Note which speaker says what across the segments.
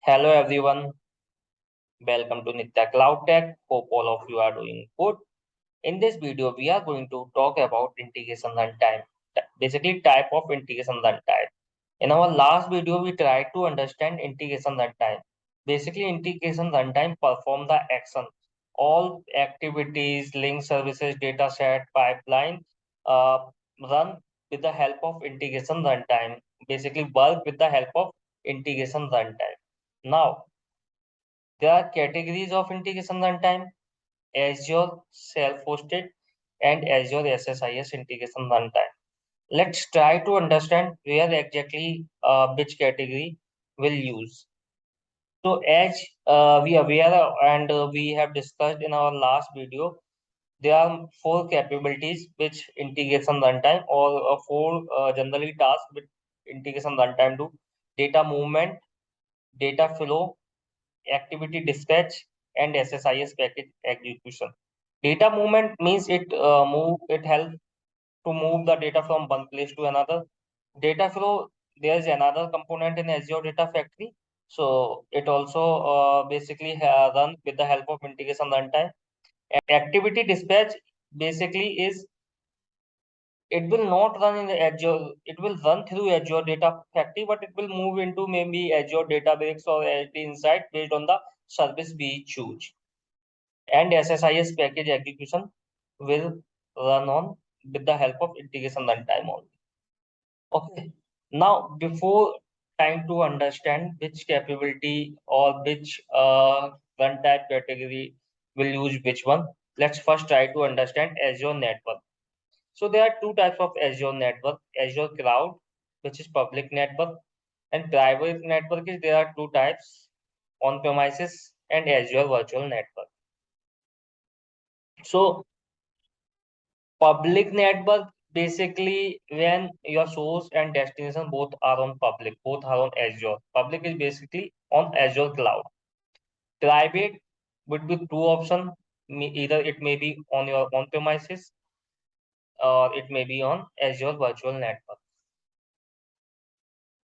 Speaker 1: Hello everyone, welcome to NityaCloudtech. Hope all of you are doing good. In this video, we are going to talk about integration runtime, basically type of integration runtime. In our last video, we tried to understand integration runtime. Basically, integration runtime perform the action. All activities, link services, dataset, pipeline uh, run with the help of integration runtime. Basically, work with the help of integration runtime. Now, there are categories of integration runtime: Azure self-hosted and Azure SSIS integration runtime. Let's try to understand where exactly which category will use. So as we are aware and we have discussed in our last video, there are four capabilities which integration runtime or four generally tasks with integration runtime do: data movement, data flow, activity dispatch, and SSIS package execution. Data movement means it helps to move the data from one place to another. Data flow, there is another component in Azure Data Factory. So it also basically run with the help of integration runtime. Activity dispatch basically is it will not run in the Azure, it will run through Azure Data Factory, but it will move into maybe Azure Databricks or Azure Insight based on the service we choose. And SSIS package execution will run on with the help of integration runtime only. Okay. Now, before trying to understand which capability or which runtime category will use which one, let's first try to understand Azure Network. So there are two types of Azure Network: Azure Cloud, which is public network, and private network is there are two types: on-premises and Azure Virtual Network. So public network basically when your source and destination both are on public, both are on Azure. Public is basically on Azure cloud. Private would be two options. Either it may be on your on premises or it may be on Azure Virtual Network.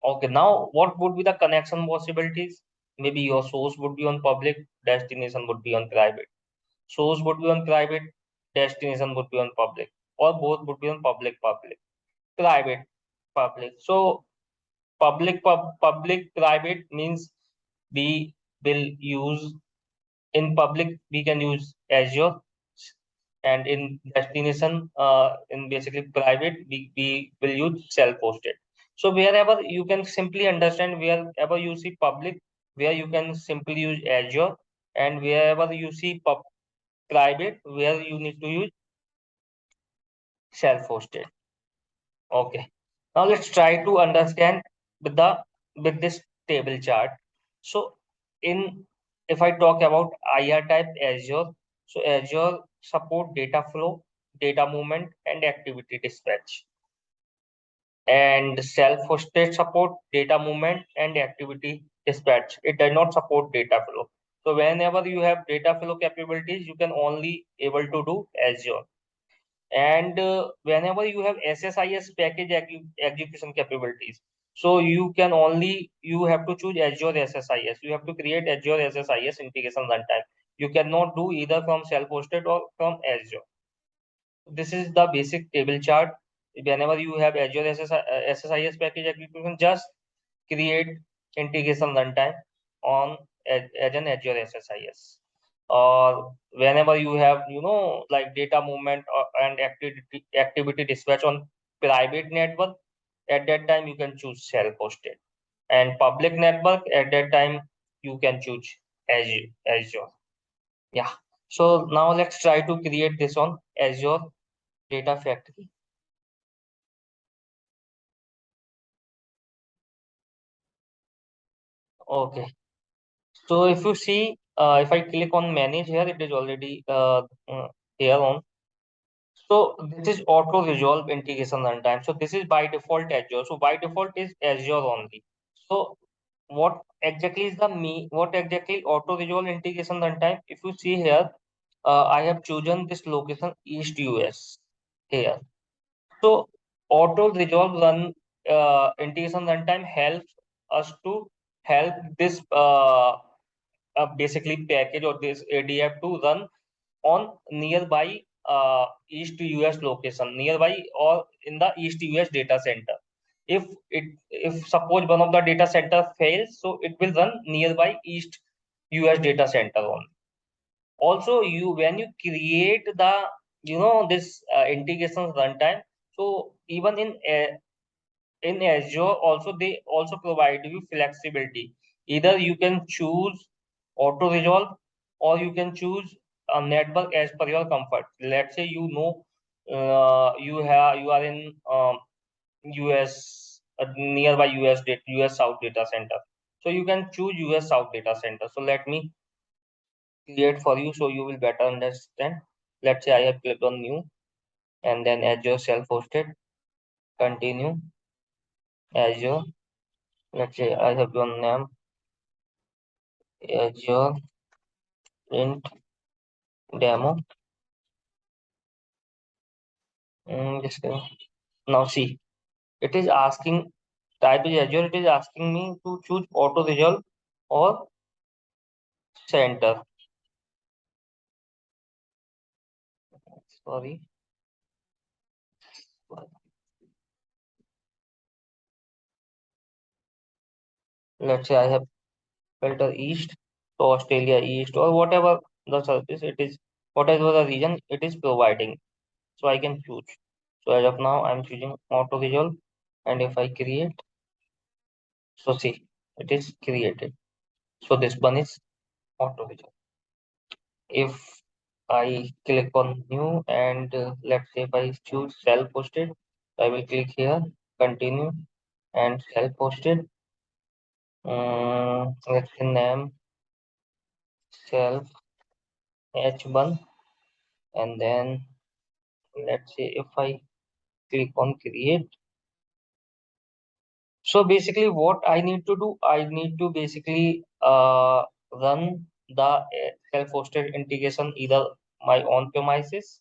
Speaker 1: Okay, now what would be the connection possibilities? Maybe your source would be on public, destination would be on private. Source would be on private, destination would be on public, or both would be on public. Private, public. So public, private means we will use in public we can use Azure, and in destination in basically private we will use self-hosted. So wherever you can simply understand, wherever you see public, where you can simply use Azure, and wherever you see private, where you need to use self-hosted. Okay. Now let's try to understand with the with this table chart. So in if I talk about IR type Azure, so Azure support data flow, data movement, and activity dispatch. And self-hosted support data movement and activity dispatch. It does not support data flow. So whenever you have data flow capabilities, you can only able to do Azure. And whenever you have SSIS package execution capabilities, so you have to choose Azure SSIS. You have to create Azure SSIS integration runtime. You cannot do either from self-hosted or from Azure. This is the basic table chart. Whenever you have Azure SSIS package execution, just create integration runtime on as an Azure SSIS. Or whenever you have, like data movement and activity dispatch on private network, at that time you can choose self-hosted. And public network, at that time you can choose Azure. Yeah. So now let's try to create this on Azure Data Factory. Okay. So if you see, if I click on manage here, it is already here on. So this is auto resolve integration runtime. So this is by default Azure. So by default is Azure only. So what exactly auto resolve integration runtime? If you see here, I have chosen this location East US here. So auto resolve run integration runtime helps us to help this basically package or this ADF to run on nearby East US location, nearby or in the East US data center. If suppose one of the data center fails, so it will run nearby East US data center only. Also, you when you create the this integration runtime, so even in Azure also they also provide you flexibility. Either you can choose auto resolve or you can choose a network as per your comfort. Let's say you are in US nearby US South data center. So you can choose US South data center. So let me create for you so you will better understand. Let's say I have clicked on new and then Azure self-hosted. Continue Azure. Let's say I have one name Azure int demo. Just now see it is asking type is Azure. It is asking me to choose auto resolve or center. Sorry. Let's say I have filter East, so Australia East or whatever the service it is, whatever the region it is providing. So I can choose. So as of now, I'm choosing auto resolve, and if I create, so see, it is created. So this one is auto resolve. If I click on new and let's say if I choose self-hosted, I will click here, continue and self-hosted. Let's say name self H1 and then let's say if I click on create. So basically what I need to do, I need to basically run the self-hosted integration either my on premises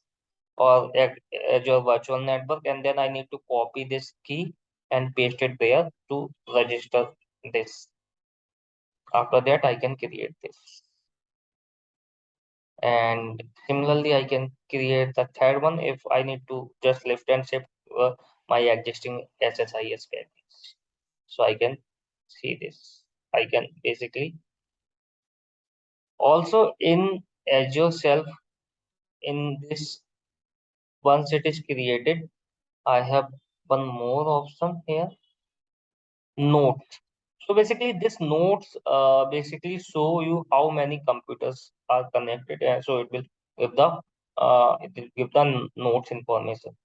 Speaker 1: or Azure virtual network, and then I need to copy this key and paste it there to register this. After that, I can create this. And similarly, I can create the third one if I need to just lift and shift my existing SSIS package. So I can see this. I can basically also in Azure self in this once it is created, I have one more option here, notes. So basically this notes basically show you how many computers are connected and so it will give the notes information.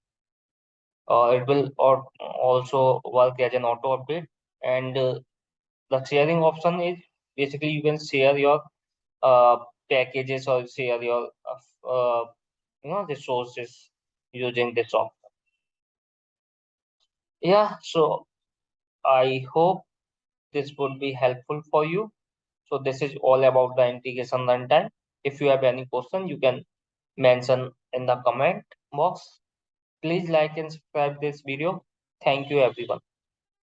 Speaker 1: It will or also work as an auto update and the sharing option is basically you can share your uh, packages or share your resources using this option. Yeah, so I hope this would be helpful for you. So this is all about the integration runtime. If you have any question, you can mention in the comment box. Please like and subscribe this video. Thank you everyone.